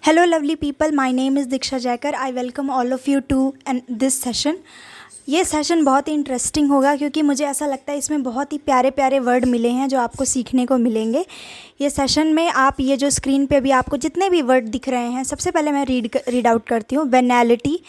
Hello lovely people, my name is Diksha Jaikar. I welcome all of you to this session. ये session बहुत ही interesting होगा क्योंकि मुझे ऐसा लगता है इसमें बहुत ही प्यारे प्यारे वर्ड मिले हैं जो आपको सीखने को मिलेंगे। ये सेशन में आप ये जो स्क्रीन पे भी आपको जितने भी वर्ड दिख रहे हैं, सबसे पहले मैं रीड आउट करती हूँ। वेनालिटी,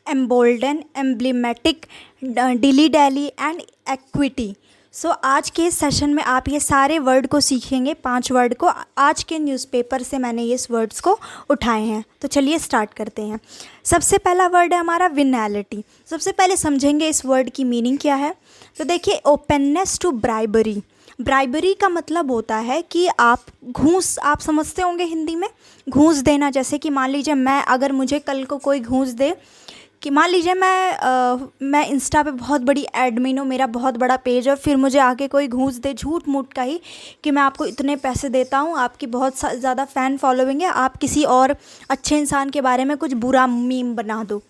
embolden, एम्ब्लेमेटिक, Dili daily and equity. सो आज के इस सेशन में आप ये सारे वर्ड को सीखेंगे, 5 वर्ड को। आज के न्यूज़पेपर से मैंने ये इस वर्ड्स को उठाए हैं। तो चलिए स्टार्ट करते हैं। सबसे पहला वर्ड है हमारा वेनालिटी। सबसे पहले समझेंगे इस वर्ड की मीनिंग क्या है। तो देखिए, ओपननेस टू ब्राइबरी। ब्राइबरी का मतलब होता है कि आप घूस, आप समझते होंगे हिंदी में, घूस देना। जैसे कि मान लीजिए मैं, अगर मुझे कल को कोई घूस दे कि मान लीजिए मैं इंस्टा पे बहुत बड़ी एडमिन हूँ, मेरा बहुत बड़ा पेज है, और फिर मुझे आके कोई घूस दे झूठ मूठ का ही कि मैं आपको इतने पैसे देता हूँ, आपकी बहुत ज़्यादा फ़ैन फॉलोइंग है, आप किसी और अच्छे इंसान के बारे में कुछ बुरा मीम बना दो।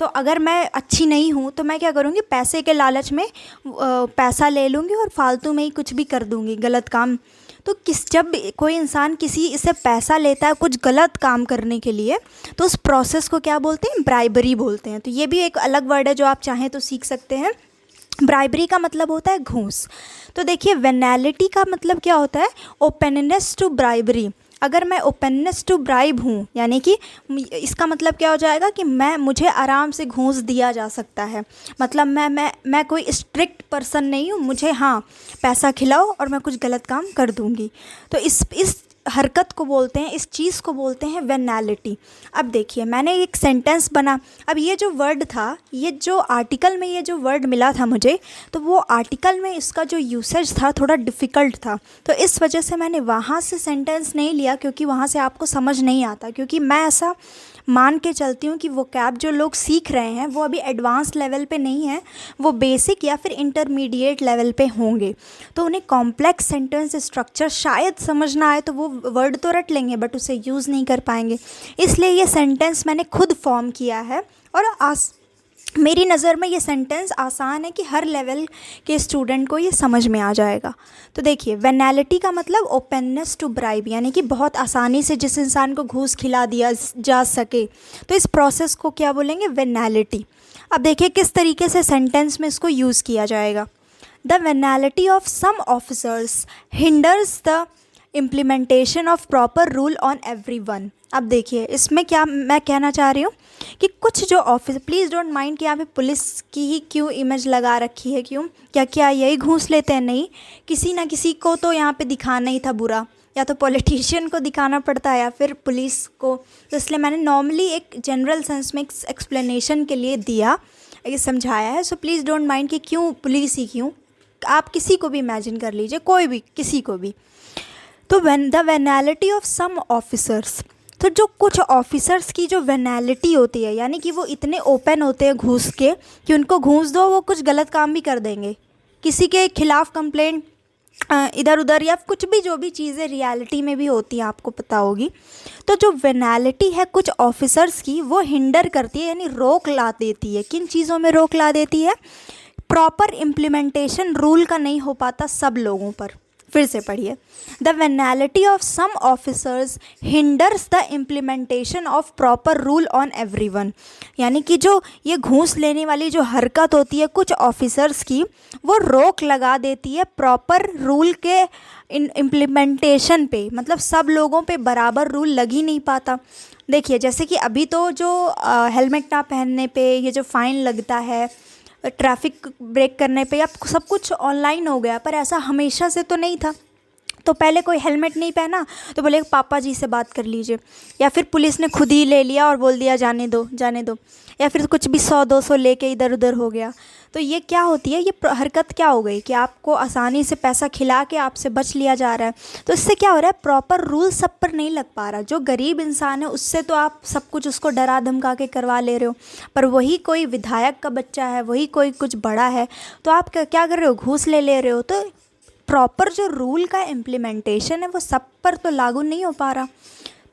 तो अगर मैं अच्छी नहीं हूँ तो मैं क्या करूँगी, पैसे के लालच में पैसा ले लूँगी और फालतू में ही कुछ भी कर दूँगी, गलत काम। तो जब कोई इंसान किसी से पैसा लेता है कुछ गलत काम करने के लिए, तो उस प्रोसेस को क्या बोलते हैं, ब्राइबरी बोलते हैं। तो ये भी एक अलग वर्ड है जो आप चाहें तो सीख सकते हैं। ब्राइबरी का मतलब होता है घूस। तो देखिए, वेनालिटी का मतलब क्या होता है, ओपननेस टू ब्राइबरी। अगर मैं ओपननेस टू ब्राइब हूँ, यानी कि इसका मतलब क्या हो जाएगा कि मुझे आराम से घूस दिया जा सकता है। मतलब मैं कोई स्ट्रिक्ट पर्सन नहीं हूँ, मुझे हाँ पैसा खिलाओ और मैं कुछ गलत काम कर दूँगी। तो इस हरकत को बोलते हैं, इस चीज़ को बोलते हैं वेनालिटी। अब देखिए, मैंने एक सेंटेंस बना। अब ये जो वर्ड था, ये जो आर्टिकल में ये जो वर्ड मिला था मुझे, तो वो आर्टिकल में इसका जो यूसेज था थोड़ा डिफ़िकल्ट था। तो इस वजह से मैंने वहाँ से सेंटेंस नहीं लिया, क्योंकि वहाँ से आपको समझ नहीं आता। क्योंकि मैं ऐसा मान के चलती हूँ कि वो कैब जो लोग सीख रहे हैं वो अभी एडवांस लेवल पे नहीं है, वो बेसिक या फिर इंटरमीडिएट लेवल पे होंगे। तो उन्हें कॉम्प्लेक्स सेंटेंस स्ट्रक्चर शायद समझ ना आए, तो वो वर्ड तो रट लेंगे बट उसे यूज़ नहीं कर पाएंगे। इसलिए ये सेंटेंस मैंने खुद फॉर्म किया है, और मेरी नज़र में ये सेंटेंस आसान है कि हर लेवल के स्टूडेंट को ये समझ में आ जाएगा। तो देखिए, वेनालिटी का मतलब ओपननेस टू ब्राइब, यानी कि बहुत आसानी से जिस इंसान को घूस खिला दिया जा सके, तो इस प्रोसेस को क्या बोलेंगे, वेनालिटी। अब देखिए किस तरीके से सेंटेंस में इसको यूज़ किया जाएगा। The venality of some officers hinders the implementation of proper rule on everyone. अब देखिए, इसमें क्या मैं कहना चाह रही हूँ कि कुछ जो ऑफिस, प्लीज़ डोंट माइंड कि यहाँ पे पुलिस की ही क्यों इमेज लगा रखी है, क्यों, क्या यही घूस लेते हैं? नहीं, किसी ना किसी को तो यहाँ पे दिखाना ही था बुरा, या तो पॉलिटिशियन को दिखाना पड़ता है या फिर पुलिस को। तो इसलिए मैंने नॉर्मली एक जनरल सेंस में एक्सप्लेनेशन के लिए दिया, ये समझाया है। सो प्लीज़ डोंट माइंड कि क्यों पुलिस ही क्यों, आप किसी को भी इमेजिन कर लीजिए, कोई भी, किसी को भी। तो the venality of some officers, तो जो कुछ ऑफिसर्स की जो वेनालिटी होती है, यानी कि वो इतने ओपन होते हैं घूस के कि उनको घूस दो वो कुछ गलत काम भी कर देंगे, किसी के खिलाफ कंप्लेंट इधर उधर या कुछ भी, जो भी चीज़ें रियलिटी में भी होती हैं आपको पता होगी। तो जो वेनालिटी है कुछ ऑफिसर्स की, वो हिंडर करती है, यानी रोक ला देती है। किन चीज़ों में रोक ला देती है? प्रॉपर इम्प्लीमेंटेशन रूल का नहीं हो पाता सब लोगों पर। फिर से पढ़िए, the venality of some officers hinders the implementation of proper rule on everyone. यानी कि जो ये घूस लेने वाली जो हरकत होती है कुछ ऑफिसर्स की, वो रोक लगा देती है प्रॉपर रूल के इम्प्लीमेंटेशन पे। मतलब सब लोगों पे बराबर रूल लग ही नहीं पाता। देखिए, जैसे कि अभी तो जो हेलमेट ना पहनने पे ये जो फ़ाइन लगता है, ट्रैफिक ब्रेक करने पे, अब सब कुछ ऑनलाइन हो गया, पर ऐसा हमेशा से तो नहीं था। तो पहले कोई हेलमेट नहीं पहना तो बोले पापा जी से बात कर लीजिए, या फिर पुलिस ने खुद ही ले लिया और बोल दिया जाने दो जाने दो, या फिर कुछ भी 100-200 लेके इधर उधर हो गया। तो ये क्या होती है, ये हरकत क्या हो गई कि आपको आसानी से पैसा खिला के आपसे बच लिया जा रहा है। तो इससे क्या हो रहा है, प्रॉपर रूल सब पर नहीं लग पा रहा। जो गरीब इंसान है उससे तो आप सब कुछ उसको डरा धमका के करवा ले रहे हो, पर वही कोई विधायक का बच्चा है, वही कोई कुछ बड़ा है, तो आप क्या कर रहे हो, घूस ले रहे हो। तो प्रॉपर जो रूल का इम्प्लीमेंटेशन है वो सब पर तो लागू नहीं हो पा रहा।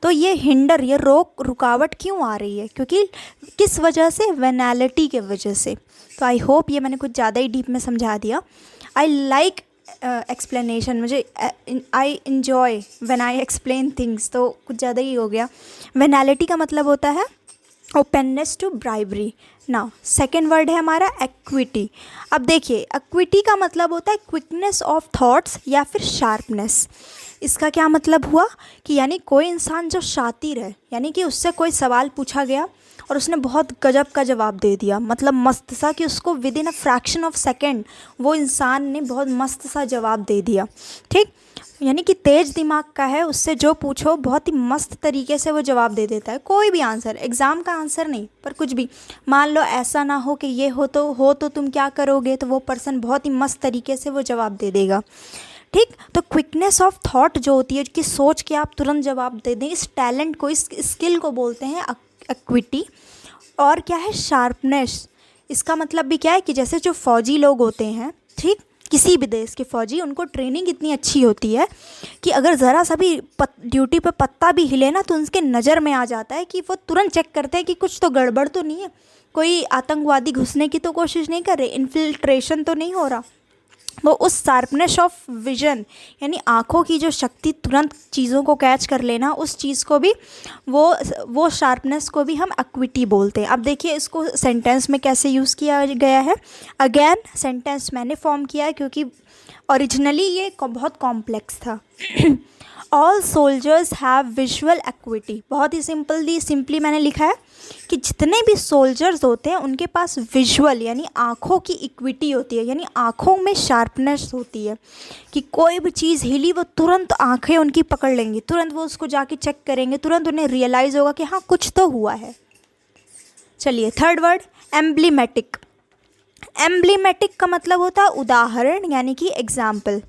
तो ये ये रुकावट क्यों आ रही है, क्योंकि किस वजह से, वेनालिटी के वजह से। तो आई होप ये मैंने कुछ ज़्यादा ही डीप में समझा दिया। आई लाइक एक्सप्लेनेशन, मुझे I enjoy when I explain things, तो कुछ ज़्यादा ही हो गया। वेनालिटी का मतलब होता है openness to bribery. Now second word है हमारा एक्विटी। अब देखिए, एक्विटी का मतलब होता है क्विकनेस ऑफ थॉट्स या फिर शार्पनेस। इसका क्या मतलब हुआ कि यानी कोई इंसान जो शातिर है, यानी कि उससे कोई सवाल पूछा गया और उसने बहुत गजब का जवाब दे दिया, मतलब मस्त सा, कि उसको with in a fraction of second वो इंसान ने बहुत मस्त सा जवाब दे दिया। ठीक, यानी कि तेज दिमाग का है, उससे जो पूछो बहुत ही मस्त तरीके से वो जवाब दे देता है। कोई भी आंसर, एग्ज़ाम का आंसर नहीं पर कुछ भी, मान लो ऐसा ना हो कि ये हो तो तुम क्या करोगे, तो वो पर्सन बहुत ही मस्त तरीके से वो जवाब दे देगा। ठीक, तो क्विकनेस ऑफ थॉट जो होती है कि सोच के आप तुरंत जवाब दे दें, इस टैलेंट को, इस स्किल को बोलते हैं एक्विटी। और क्या है शार्पनेस, इसका मतलब भी क्या है कि जैसे जो फौजी लोग होते हैं, ठीक, किसी भी देश के फौजी, उनको ट्रेनिंग इतनी अच्छी होती है कि अगर ज़रा सा भी ड्यूटी पे पत्ता भी हिले ना तो उनके नज़र में आ जाता है, कि वो तुरंत चेक करते हैं कि कुछ तो गड़बड़ तो नहीं है, कोई आतंकवादी घुसने की तो कोशिश नहीं कर रहे, इन्फिल्ट्रेशन तो नहीं हो रहा। वो उस शार्पनेस ऑफ विजन, यानी आँखों की जो शक्ति तुरंत चीज़ों को कैच कर लेना, उस चीज़ को भी वो शार्पनेस को भी हम एक्विटी बोलते हैं। अब देखिए इसको सेंटेंस में कैसे यूज़ किया गया है। अगेन सेंटेंस मैंने फॉर्म किया है क्योंकि ओरिजिनली ये बहुत कॉम्प्लेक्स था। All soldiers have visual equity, बहुत ही सिंपली मैंने लिखा है कि जितने भी सोल्जर्स होते हैं उनके पास विजुअल यानी आँखों की इक्विटी होती है, यानी आँखों में शार्पनेस होती है कि कोई भी चीज़ हिली वो तुरंत आँखें उनकी पकड़ लेंगी, तुरंत वो उसको जाके चेक करेंगे, तुरंत उन्हें रियलाइज़ होगा कि हाँ कुछ तो हुआ है। चलिए थर्ड वर्ड एम्ब्लीमेटिक। एम्ब्लीमेटिक का मतलब होता है उदाहरण यानी कि एग्जाम्पल।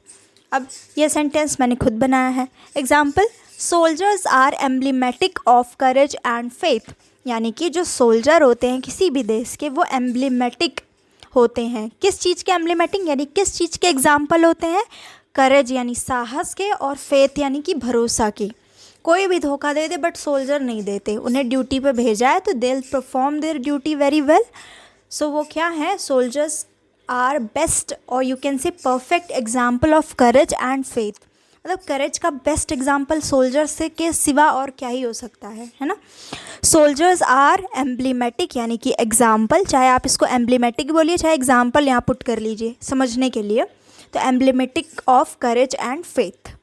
अब ये सेंटेंस मैंने खुद बनाया है। Example, soldiers are emblematic of courage and faith, यानी कि जो सोल्जर होते हैं किसी भी देश के वो एम्ब्लीमेटिक होते हैं। किस चीज़ के एम्ब्लीमेटिक, यानी किस चीज़ के एग्जाम्पल होते हैं? करेज यानी साहस के, और फेथ यानी कि भरोसा की। कोई भी धोखा दे दे बट सोल्जर नहीं देते, उन्हें ड्यूटी पे भेजा है तो they will perform their duty very well. So वो क्या है, सोल्जर्स आर बेस्ट और you can say perfect example of courage and faith. मतलब करेज का बेस्ट एग्जाम्पल सोल्जर्स से के सिवा और क्या ही हो सकता है ना। सोल्जर्स आर एम्ब्लीमेटिक यानी कि एग्जाम्पल, चाहे आप इसको एम्ब्लीमेटिक बोलिए चाहे एग्जाम्पल यहाँ पुट कर लीजिए समझने के लिए, तो emblematic of courage and faith.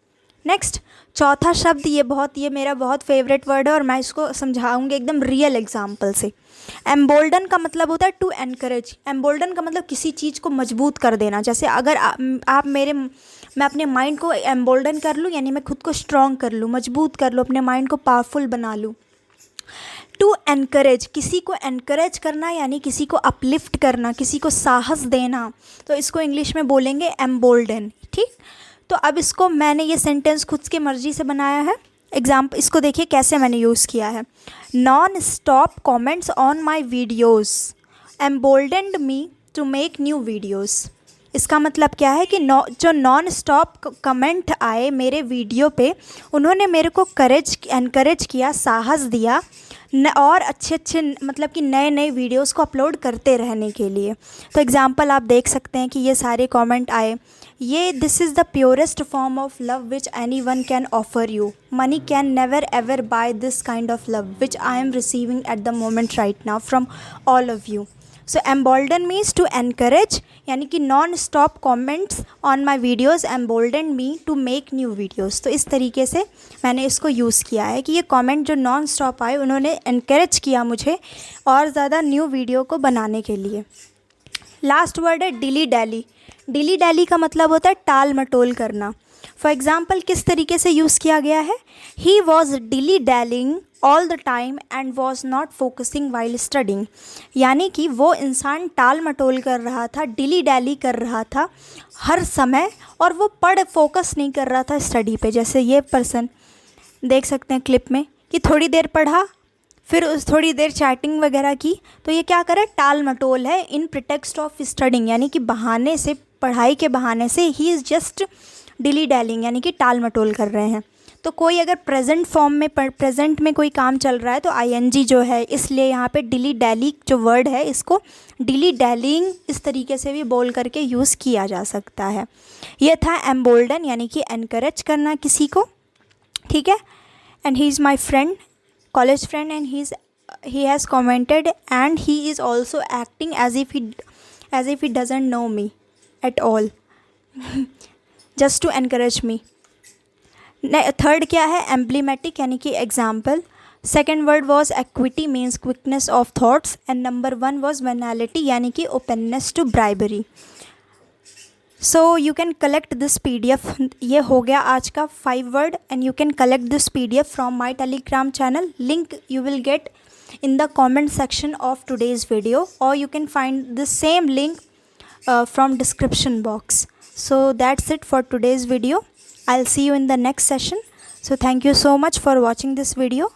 Next चौथा शब्द, ये मेरा बहुत फेवरेट वर्ड है और मैं इसको समझाऊंगी एकदम रियल एग्जाम्पल से। एम्बोल्डन का मतलब होता है टू एनकरेज। एम्बोल्डन का मतलब किसी चीज़ को मजबूत कर देना। जैसे अगर मैं अपने माइंड को एम्बोल्डन कर लूँ, यानी मैं खुद को स्ट्रॉन्ग कर लूँ, मजबूत कर लूँ, अपने माइंड को पावरफुल बना लूँ। टू एनकरेज, किसी को एनकरेज करना यानी किसी को अपलिफ्ट करना, किसी को साहस देना, तो इसको इंग्लिश में बोलेंगे एम्बोल्डन। ठीक, तो अब इसको मैंने ये सेंटेंस खुद की मर्ज़ी से बनाया है। एग्जाम्पल इसको देखिए कैसे मैंने यूज़ किया है। Non stop comments on my videos emboldened me to make new videos. इसका मतलब क्या है कि जो नॉन स्टॉप कमेंट आए मेरे वीडियो पे, उन्होंने मेरे को एनकरेज किया, साहस दिया और अच्छे मतलब कि नए नए वीडियोस को अपलोड करते रहने के लिए। तो एग्जांपल आप देख सकते हैं कि ये सारे कमेंट आए। ये this is the purest form of love which anyone can offer you, money can never ever buy this kind of love which I am receiving at the moment right now from all of you. So embolden means to encourage, यानी कि non stop comments on my videos embolden me to make new videos. तो इस तरीके से मैंने इसको use किया है कि ये कमेंट जो नॉन स्टॉप आए उन्होंने एनकरेज किया मुझे और ज़्यादा न्यू वीडियो को बनाने के लिए। लास्ट वर्ड है डिली डैली। डिली डैली का मतलब होता है टाल मटोल करना। फॉर एग्ज़ाम्पल किस तरीके से यूज़ किया गया है, he was dilly dallying all the time and was not focusing while studying, यानी कि वो इंसान टाल मटोल कर रहा था, डिली डैली कर रहा था हर समय, और वो फोकस नहीं कर रहा था स्टडी पे। जैसे ये पर्सन देख सकते हैं क्लिप में कि थोड़ी देर पढ़ा, फिर उस थोड़ी देर चैटिंग वगैरह की, तो ये क्या करे, टाल मटोल है इन प्रिटेक्स्ट ऑफ स्टडिंग, यानी कि बहाने से, पढ़ाई के बहाने से he is just Dili dealing, यानी कि टाल मटोल कर रहे हैं। तो कोई अगर प्रेजेंट फॉर्म में प्रेजेंट में कोई काम चल रहा है तो आईएनजी जो है, इसलिए यहाँ पे डिली डैली जो वर्ड है इसको डिली डैलिंग इस तरीके से भी बोल करके यूज़ किया जा सकता है। ये था एम्बोल्डन यानी कि एनकरेज करना किसी को, ठीक है। And he is my friend, college friend, and he has commented and he is also acting as if he doesn't know me at all just to encourage me. Third क्या है, emblematic यानी कि example. Second word was acuity means quickness of thoughts, and number 1 was venality यानी कि openness to bribery. So you can collect this PDF, ये हो गया आज का 5 word, and you can collect this PDF from my Telegram channel. Link you will get in the comment section of today's video, or you can find the same link from description box. So that's it for today's video. I'll see you in the next session. So thank you so much for watching this video.